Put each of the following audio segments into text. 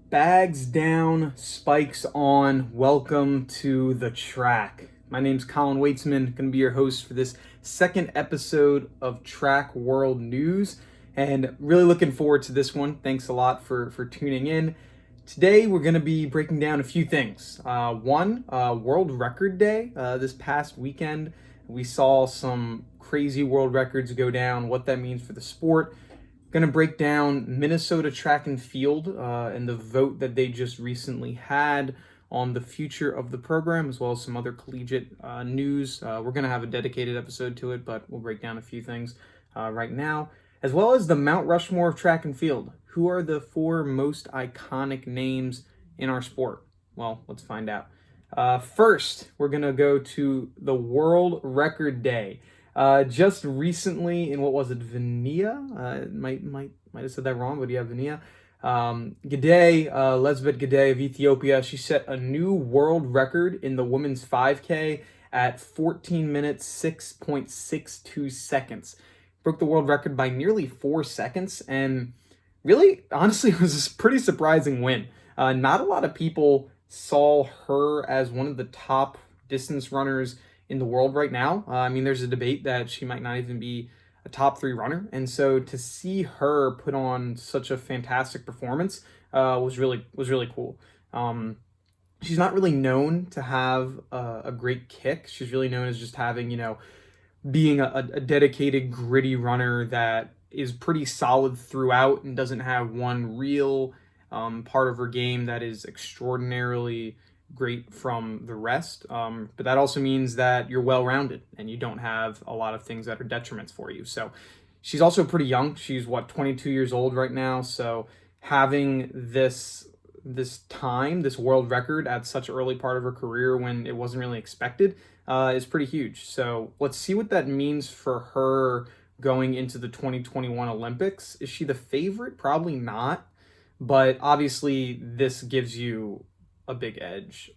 Bags down, spikes on. Welcome to the track. My name's Colin Waitsman, going to be your host for this second episode of Track World News, and really looking forward to this one. Thanks a lot for tuning in. Today we're going to be breaking down a few things. One, World Record Day. This past weekend, we saw some crazy world records go down, what that means for the sport. Going to break down Minnesota track and field and the vote that they just recently had on the future of the program, as well as some other collegiate news. We're going to have a dedicated episode to it, but we'll break down a few things right now, as well as the Mount Rushmore of track and field. Who are the four most iconic names in our sport? Well, let's find out. First, we're going to go to the World Record Day. Just recently in, what was it, Venia? Might have said that wrong, but yeah, Venia. Gidey, Lesbeth Gidey of Ethiopia, she set a new world record in the women's 5K at 14 minutes, 6.62 seconds. Broke the world record by nearly 4 seconds, and really, honestly, it was a pretty surprising win. Not a lot of people saw her as one of the top distance runners in the world right now. There's a debate that she might not even be a top 3 runner. And so to see her put on such a fantastic performance was really cool. She's not really known to have a great kick. She's really known as just having, being a dedicated, gritty runner that is pretty solid throughout and doesn't have one real part of her game that is extraordinarily great from the rest, but that also means that you're well-rounded and you don't have a lot of things that are detriments for you. So she's also pretty young. She's 22 years old right now, so having this world record at such an early part of her career when it wasn't really expected is pretty huge. So let's see what that means for her going into the 2021 Olympics. Is she the favorite? Probably not, but obviously this gives you a big edge.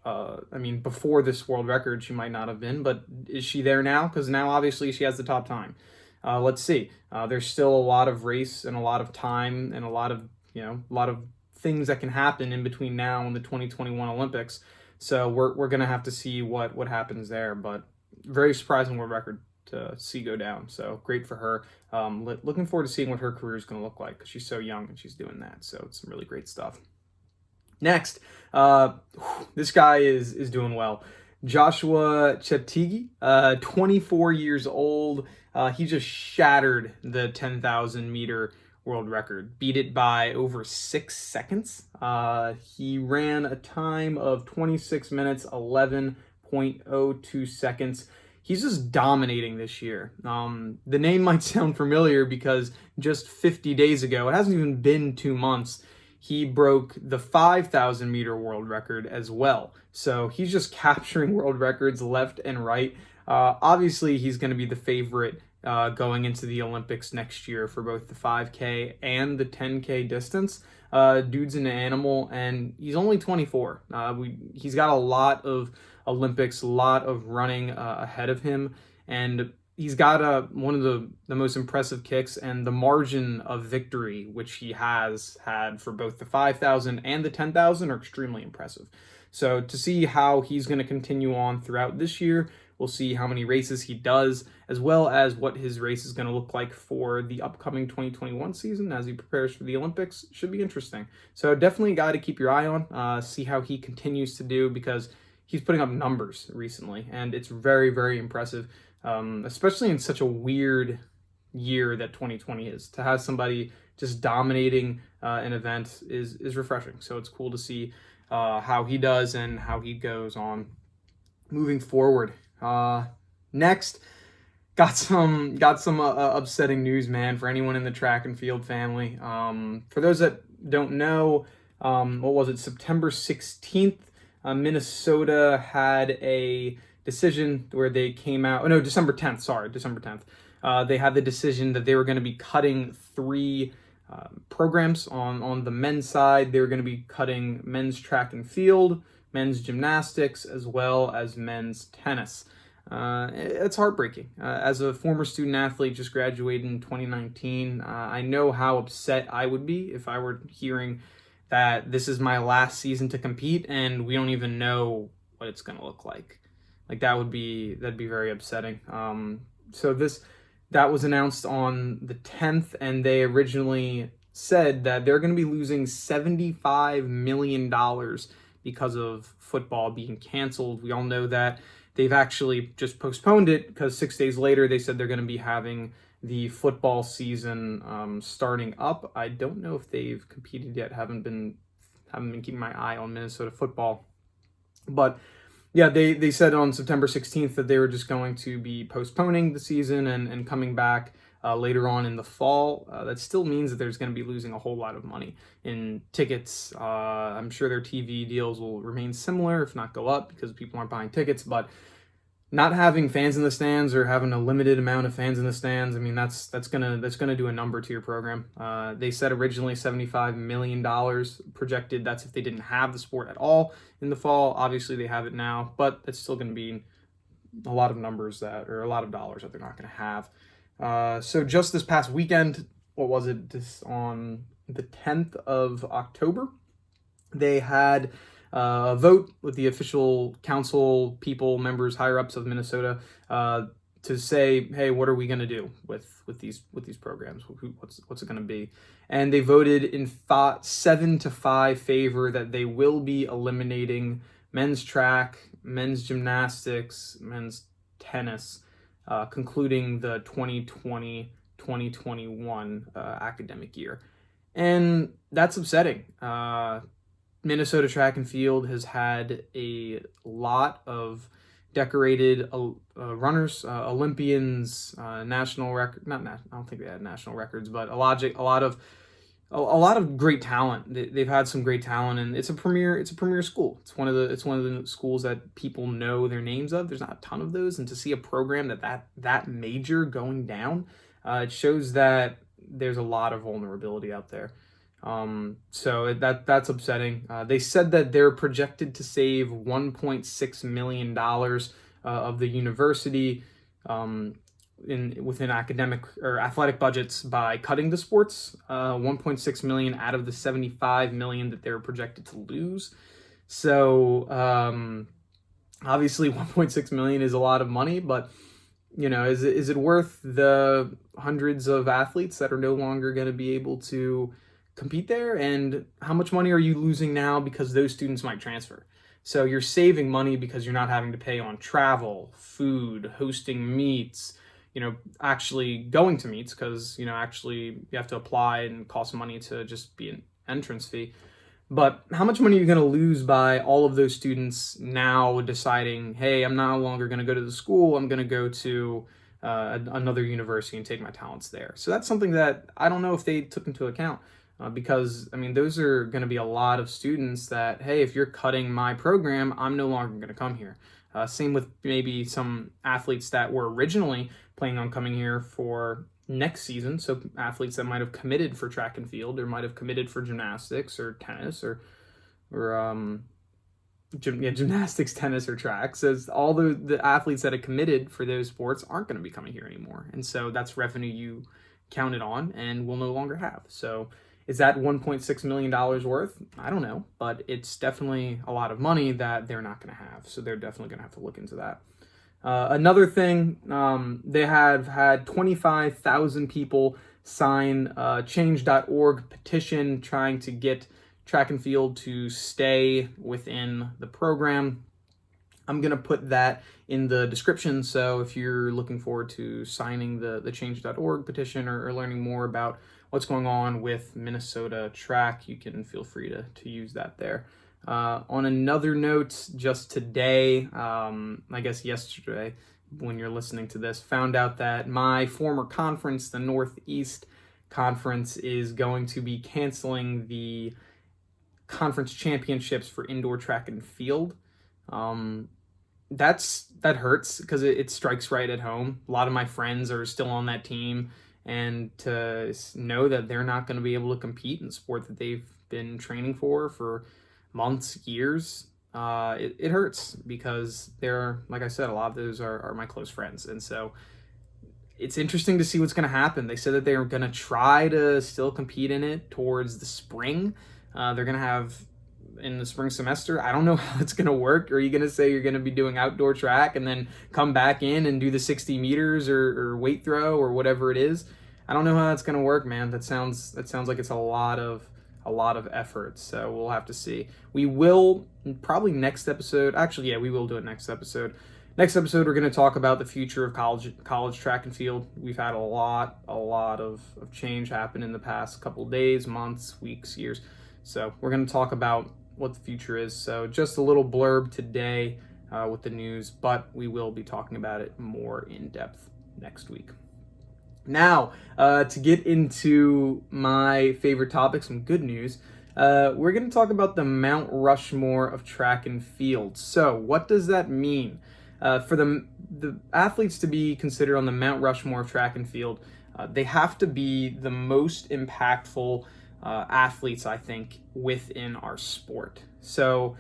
Before this world record, she might not have been, but is she there now? Because now, obviously, she has the top time. Let's see. There's still a lot of race and a lot of time and a lot of things that can happen in between now and the 2021 Olympics. So we're gonna have to see what happens there. But very surprising world record to see go down. So great for her. Looking forward to seeing what her career is going to look like because she's so young and she's doing that. So it's some really great stuff. Next, this guy is doing well. Joshua Cheptegei, 24 years old. He just shattered the 10,000 meter world record, beat it by over 6 seconds. He ran a time of 26 minutes, 11.02 seconds. He's just dominating this year. The name might sound familiar because just 50 days ago, it hasn't even been 2 months, he broke the 5,000 meter world record as well. So he's just capturing world records left and right. Obviously, he's going to be the favorite going into the Olympics next year for both the 5K and the 10K distance. Dude's an animal, and he's only 24. He's got a lot of Olympics, a lot of running ahead of him, and he's got one of the most impressive kicks, and the margin of victory, which he has had for both the 5,000 and the 10,000, are extremely impressive. So to see how he's going to continue on throughout this year, we'll see how many races he does, as well as what his race is going to look like for the upcoming 2021 season as he prepares for the Olympics. Should be interesting. So definitely a guy to keep your eye on, see how he continues to do, because he's putting up numbers recently, and it's very, very impressive. Especially in such a weird year that 2020 is. To have somebody just dominating an event is refreshing. So it's cool to see how he does and how he goes on moving forward. Next, got some upsetting news, man, for anyone in the track and field family. For those that don't know, what was it, September 16th, Minnesota had a decision where they came out, December 10th. They had the decision that they were going to be cutting 3 programs on the men's side. They were going to be cutting men's track and field, men's gymnastics, as well as men's tennis. It's heartbreaking. As a former student athlete, just graduated in 2019, I know how upset I would be if I were hearing that this is my last season to compete and we don't even know what it's going to look like. Like that'd be very upsetting. So that was announced on the 10th, and they originally said that they're going to be losing $75 million because of football being canceled. We all know that they've actually just postponed it because 6 days later they said they're going to be having the football season starting up. I don't know if they've competed yet. Haven't been keeping my eye on Minnesota football, but yeah, they said on September 16th that they were just going to be postponing the season and coming back later on in the fall. That still means that there's going to be losing a whole lot of money in tickets. I'm sure their TV deals will remain similar, if not go up, because people aren't buying tickets. But not having fans in the stands or having a limited amount of fans in the stands, I mean, that's gonna do a number to your program. They said originally $75 million projected. That's if they didn't have the sport at all in the fall. Obviously, they have it now, but that's still going to be a lot of numbers or a lot of dollars that they're not going to have. So just this past weekend, what was it? This on the 10th of October, they had a vote with the official council people, members, higher ups of Minnesota, to say, hey, what are we going to do with these programs? What's it going to be? And they voted in 7-5 favor that they will be eliminating men's track, men's gymnastics, men's tennis, concluding the 2020-2021 academic year. And that's upsetting. Minnesota track and field has had a lot of decorated runners, Olympians, national record. I don't think they had national records, but a lot of great talent. They've had some great talent, and it's a premier school. It's one of the schools that people know their names of. There's not a ton of those, and to see a program that major going down, it shows that there's a lot of vulnerability out there. So that's upsetting. They said that they're projected to save $1.6 million of the university within academic or athletic budgets by cutting the sports. 1.6 million out of the 75 million that they're projected to lose. So obviously 1.6 million is a lot of money, but is it worth the hundreds of athletes that are no longer going to be able to compete there? And how much money are you losing now because those students might transfer? So you're saving money because you're not having to pay on travel, food, hosting meets, actually going to meets, because actually you have to apply and cost money to just be an entrance fee. But how much money are you going to lose by all of those students now deciding, hey, I'm no longer going to go to the school, I'm going to go to another university and take my talents there? So that's something that I don't know if they took into account. Because, I mean, those are going to be a lot of students that, hey, if you're cutting my program, I'm no longer going to come here. Same with maybe some athletes that were originally planning on coming here for next season. So athletes that might have committed for track and field or might have committed for gymnastics or tennis or gymnastics, tennis, or track. So all the athletes that have committed for those sports aren't going to be coming here anymore. And so that's revenue you counted on and will no longer have. So is that $1.6 million worth? I don't know, but it's definitely a lot of money that they're not going to have. So they're definitely going to have to look into that. Another thing, they have had 25,000 people sign a change.org petition trying to get track and field to stay within the program. I'm going to put that in the description. So if you're looking forward to signing the change.org petition or learning more about what's going on with Minnesota track, you can feel free to use that there. On another note, just today, I guess yesterday, when you're listening to this, found out that my former conference, the Northeast Conference, is going to be canceling the conference championships for indoor track and field. That hurts because it strikes right at home. A lot of my friends are still on that team, and to know that they're not going to be able to compete in the sport that they've been training for months, years, it hurts because they're, like I said, a lot of those are my close friends. And so it's interesting to see what's going to happen. They said that they're going to try to still compete in it towards the spring. They're going to have in the spring semester. I don't know how it's going to work. Are you going to say you're going to be doing outdoor track and then come back in and do the 60 meters or weight throw or whatever it is? I don't know how that's going to work, man. That sounds like it's a lot of effort. So we'll have to see. We will probably next episode. Actually, yeah, we will do it next episode. Next episode, we're going to talk about the future of college track and field. We've had a lot of change happen in the past couple days, months, weeks, years. So we're going to talk about what the future is. So just a little blurb today with the news, but we will be talking about it more in depth next week. Now, to get into my favorite topic, some good news, we're going to talk about the Mount Rushmore of track and field. So what does that mean? For the athletes to be considered on the Mount Rushmore of track and field, they have to be the most impactful athletes, I think, within our sport. So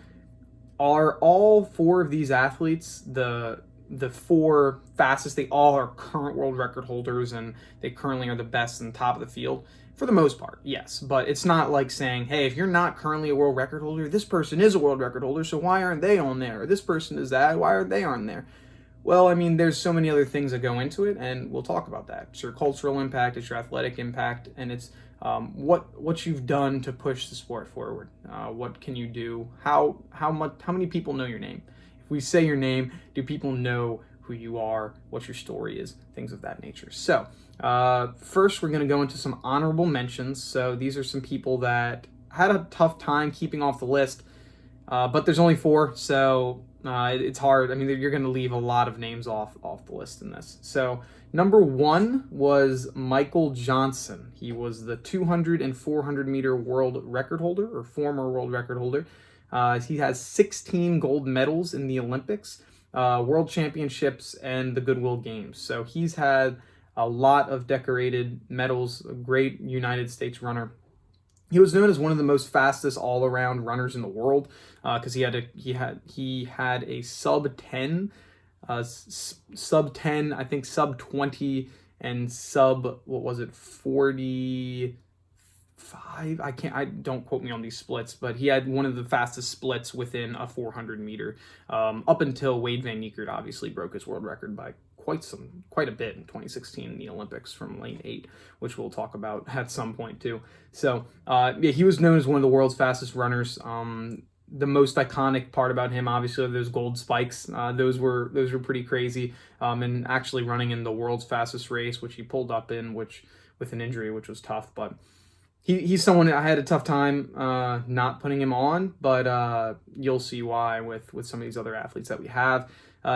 are all four of these athletes the four fastest? They all are current world record holders, and they currently are the best in the top of the field. For the most part, yes. But it's not like saying, hey, if you're not currently a world record holder, this person is a world record holder, so why aren't they on there? Or this person is that, why aren't they on there? Well, I mean, there's so many other things that go into it, and we'll talk about that. It's your cultural impact, it's your athletic impact, and it's what you've done to push the sport forward. What can you do? How many people know your name? If we say your name, do people know who you are, what your story is, things of that nature? So first, we're going to go into some honorable mentions. So these are some people that had a tough time keeping off the list, but there's only four, so it's hard. I mean, you're going to leave a lot of names off the list in this. So number one was Michael Johnson. He was the 200 and 400 meter world record holder, or former world record holder. He has 16 gold medals in the Olympics, World Championships, and the Goodwill Games. So he's had a lot of decorated medals, a great United States runner. He was known as one of the most fastest all-around runners in the world because he had a sub 10, sub 10, I think sub 20, and sub 45. Don't quote me on these splits, but he had one of the fastest splits within a 400 meter up until Wade Van Niekerk obviously broke his world record by quite a bit in 2016 in the Olympics from lane 8, which we'll talk about at some point too. So yeah, he was known as one of the world's fastest runners. The most iconic part about him, obviously, are those gold spikes. Those were pretty crazy. And actually running in the world's fastest race, which he pulled up in, with an injury, which was tough. But he's someone I had a tough time not putting him on, but you'll see why with some of these other athletes that we have.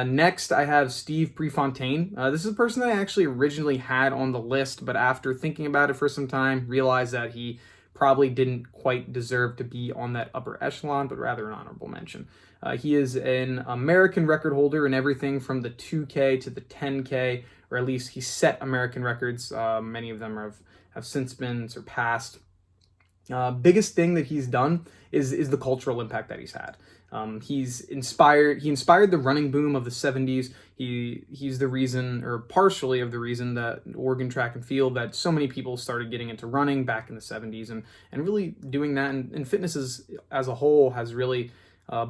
Next, I have Steve Prefontaine. This is a person that I actually originally had on the list, but after thinking about it for some time, realized that he probably didn't quite deserve to be on that upper echelon, but rather an honorable mention. He is an American record holder in everything from the 2K to the 10K, or at least he set American records. Many of them have since been surpassed. Biggest thing that he's done is the cultural impact that he's had. He inspired the running boom of the 70s. He's the reason, or partially of the reason, that Oregon track and field, that so many people started getting into running back in the 70s, and really doing that, and fitness as a whole has really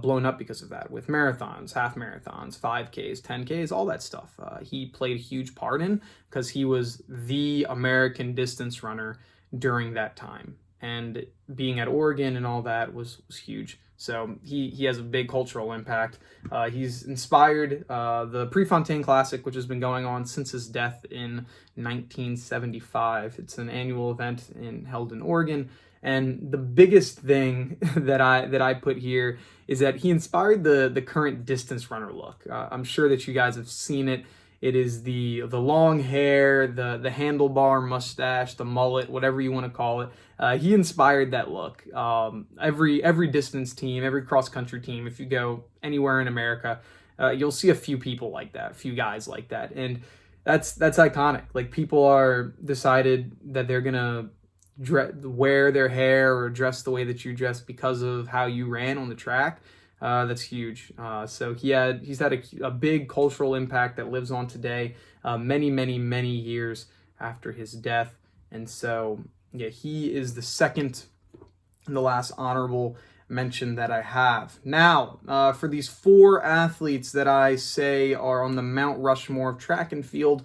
blown up because of that, with marathons, half marathons, 5Ks, 10Ks, all that stuff. He played a huge part in, because he was the American distance runner during that time. And being at Oregon and all that was huge. So he has a big cultural impact. He's inspired the Prefontaine Classic, which has been going on since his death in 1975. It's an annual event held in Oregon. And the biggest thing that I put here is that he inspired the current distance runner look. I'm sure that you guys have seen it. It is the long hair, the handlebar mustache, the mullet, whatever you want to call it. He inspired that look. Every distance team, every cross country team, if you go anywhere in America, you'll see a few people like that, a few guys like that, and that's iconic. Like, people are decided that they're gonna wear their hair or dress the way that you dress because of how you ran on the track. That's huge. So he's had a big cultural impact that lives on today, many years after his death. And so, yeah, he is the second the last honorable mention that I have. Now, for these 4 athletes that I say are on the Mount Rushmore of track and field,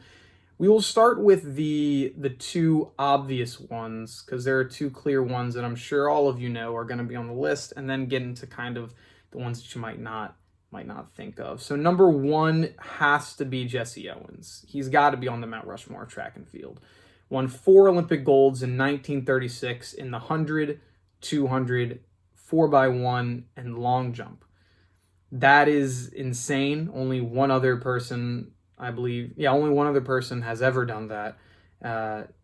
we will start with the 2 obvious ones, because there are 2 clear ones that I'm sure all of you know are going to be on the list, and then get into kind of the ones that you might not think of. So number 1 has to be Jesse Owens. He's got to be on the Mount Rushmore of track and field. Won 4 Olympic golds in 1936 in the 100, 200, 4x1, and long jump. That is insane. Only one other person, I believe, only one other person has ever done that.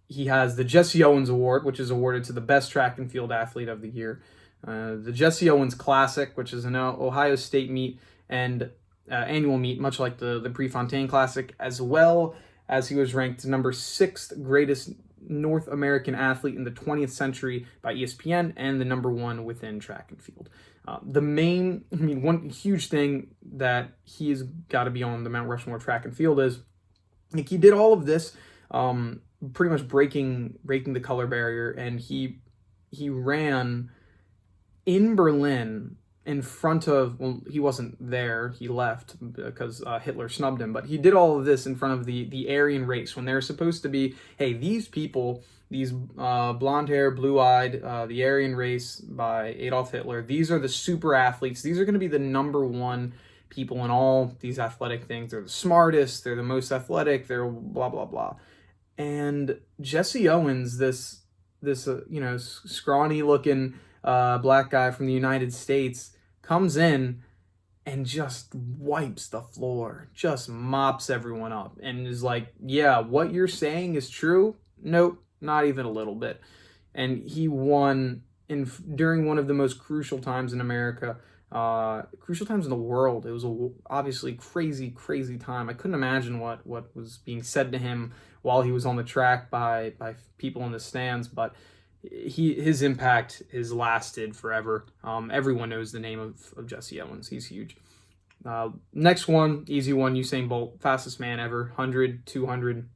He has the Jesse Owens Award, which is awarded to the best track and field athlete of the year. The Jesse Owens Classic, which is an Ohio State meet and annual meet, much like the Prefontaine Classic, as well as he was ranked number 6th greatest North American athlete in the 20th century by ESPN, and the number 1 within track and field. One huge thing that he's got to be on the Mount Rushmore track and field is, like, he did all of this, pretty much breaking the color barrier, and he ran in Berlin in front of, well, he wasn't there, he left because Hitler snubbed him, but he did all of this in front of the Aryan race, when they're supposed to be, hey, these people, these blonde hair, blue-eyed, the Aryan race by Adolf Hitler, these are the super athletes, these are going to be the number 1 people in all these athletic things. They're the smartest, they're the most athletic, they're blah, blah, blah. And Jesse Owens, this scrawny-looking black guy from the United States, comes in and just wipes the floor, just mops everyone up, and is like, yeah, what you're saying is true? Nope, not even a little bit. And he won during one of the most crucial times in America, crucial times in the world. It was obviously crazy time. I couldn't imagine what was being said to him while he was on the track by people in the stands, but his impact has lasted forever. Everyone knows the name of Jesse Owens. He's huge. Next one, easy one, Usain Bolt, fastest man ever, 100, 200,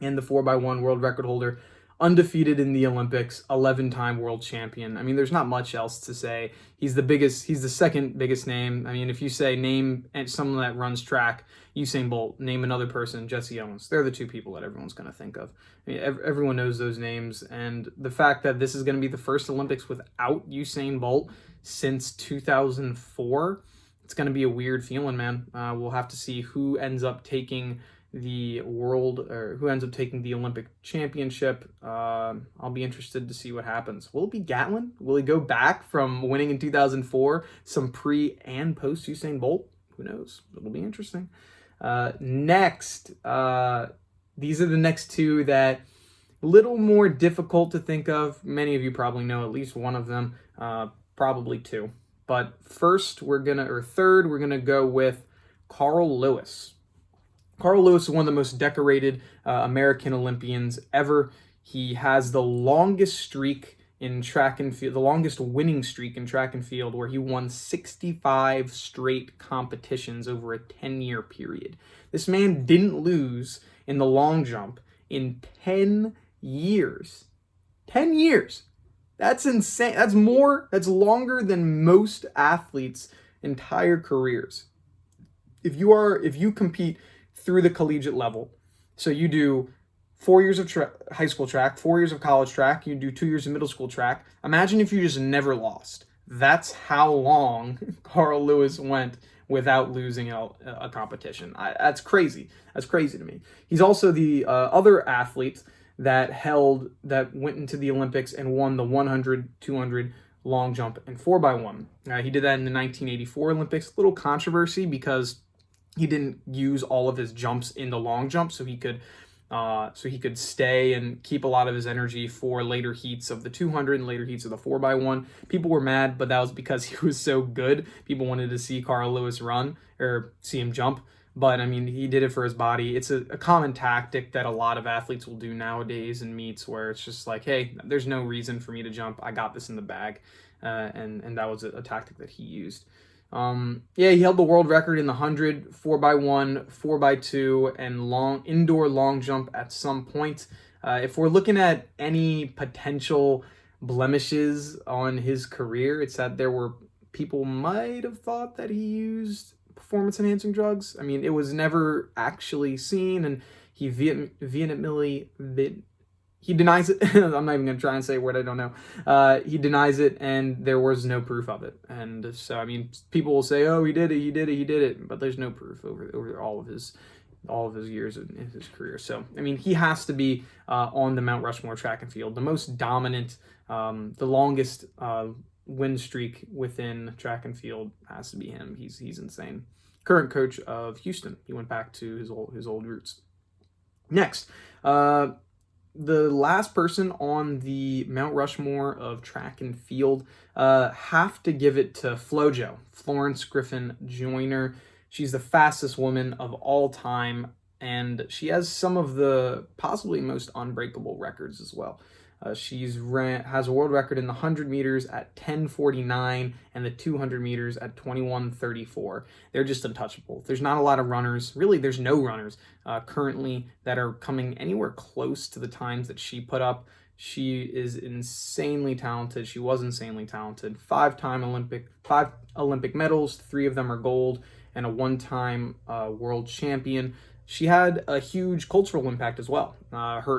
and the 4x1 world record holder, undefeated in the Olympics, 11-time world champion. I mean, there's not much else to say. He's the second biggest name. I mean, if you say name someone that runs track, Usain Bolt, name another person, Jesse Owens. They're the 2 people that everyone's going to think of. I mean, everyone knows those names, and the fact that this is going to be the first Olympics without Usain Bolt since 2004, it's going to be a weird feeling, man. We'll have to see who ends up taking the Olympic championship. I'll be interested to see what happens. Will it be Gatlin? Will he go back from winning in 2004, some pre and post Usain Bolt? Who knows? It'll be interesting. Next, these are the next 2 that a little more difficult to think of. Many of you probably know at least one of them, probably 2. But third, we're gonna go with Carl Lewis. Carl Lewis is one of the most decorated American Olympians ever. He has the longest streak in track and field, the longest winning streak in track and field, where he won 65 straight competitions over a 10-year period. This man didn't lose in the long jump in 10 years. 10 years. That's insane. That's longer than most athletes' entire careers. If you compete through the collegiate level, so you do 4 years of high school track, 4 years of college track, you do 2 years of middle school track. Imagine if you just never lost. That's how long Carl Lewis went without losing a competition. That's crazy. That's crazy to me. He's also the other athlete that went into the Olympics and won the 100, 200, long jump, and 4x1. He did that in the 1984 Olympics. A little controversy because he didn't use all of his jumps in the long jump, so he could stay and keep a lot of his energy for later heats of the 200 and later heats of the 4x1. People were mad, but that was because he was so good. People wanted to see Carl Lewis run or see him jump. But, I mean, he did it for his body. It's a common tactic that a lot of athletes will do nowadays in meets, where it's just like, hey, there's no reason for me to jump. I got this in the bag. And that was a tactic that he used. He held the world record in the 100, 4x1, 4x2, and indoor long jump at some point. If we're looking at any potential blemishes on his career. It's that there were people might have thought that he used performance enhancing drugs. I mean, it was never actually seen, and he vehemently he denies it. I'm not even going to try and say a word I don't know. He denies it, and there was no proof of it. And so, I mean, people will say, "Oh, he did it, he did it, he did it," but there's no proof over all of his years in his career. So, I mean, he has to be on the Mount Rushmore track and field, the most dominant, the longest win streak within track and field has to be him. He's insane. Current coach of Houston. He went back to his old roots. Next, the last person on the Mount Rushmore of track and field, have to give it to FloJo, Florence Griffin Joyner. She's the fastest woman of all time, and she has some of the possibly most unbreakable records as well. Has a world record in the 100 meters at 10:49 and the 200 meters at 21:34. They're just untouchable. There's not a lot of runners. Really, there's no runners currently that are coming anywhere close to the times that she put up. She is insanely talented. She was insanely talented. Five Olympic medals, 3 of them are gold, and a one-time world champion. She had a huge cultural impact as well.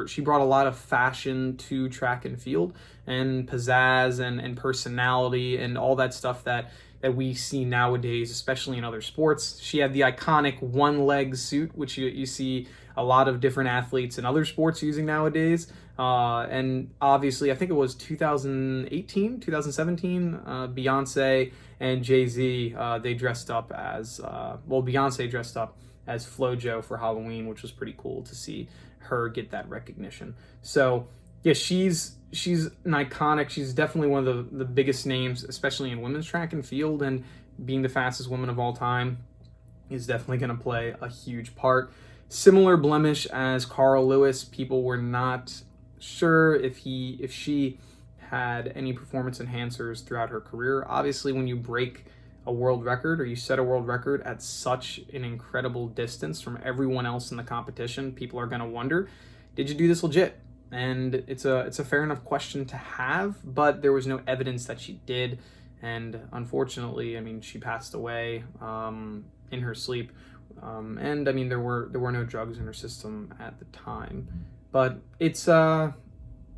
She brought a lot of fashion to track and field, and pizzazz and personality and all that stuff that we see nowadays, especially in other sports. She had the iconic one-leg suit, which you see a lot of different athletes in other sports using nowadays. And obviously, I think it was 2018, 2017, Beyonce and Jay-Z, they dressed up as, Beyonce dressed up as FloJo for Halloween, which was pretty cool to see her get that recognition. So yeah, she's an iconic. She's definitely one of the biggest names, especially in women's track and field, and being the fastest woman of all time is definitely going to play a huge part. Similar blemish as Carl Lewis. People were not sure if she had any performance enhancers throughout her career. Obviously, when you break a world record or you set a world record at such an incredible distance from everyone else in the competition, people are going to wonder, did you do this legit? And it's a fair enough question to have, but there was no evidence that she did. And unfortunately, I mean, she passed away in her sleep. And I mean, there were no drugs in her system at the time. But it's tough.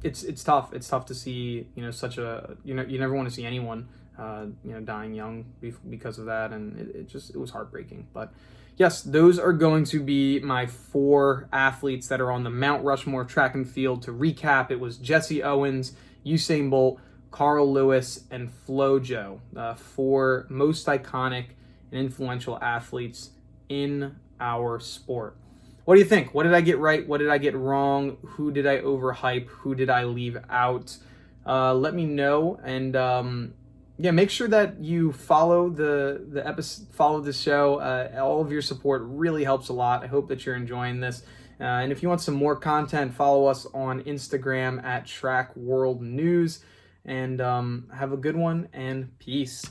It's tough to see, such a, you never want to see anyone dying young because of that, and it was heartbreaking. But yes, those are going to be my 4 athletes that are on the Mount Rushmore track and field. To recap, it was Jesse Owens, Usain Bolt, Carl Lewis, and FloJo, 4 most iconic and influential athletes in our sport. What do you think? What did I get right? What did I get wrong? Who did I overhype? Who did I leave out? Let me know, and make sure that you follow the episode, follow the show. All of your support really helps a lot. I hope that you're enjoying this. And if you want some more content, follow us on Instagram at Track World News. And have a good one, and peace.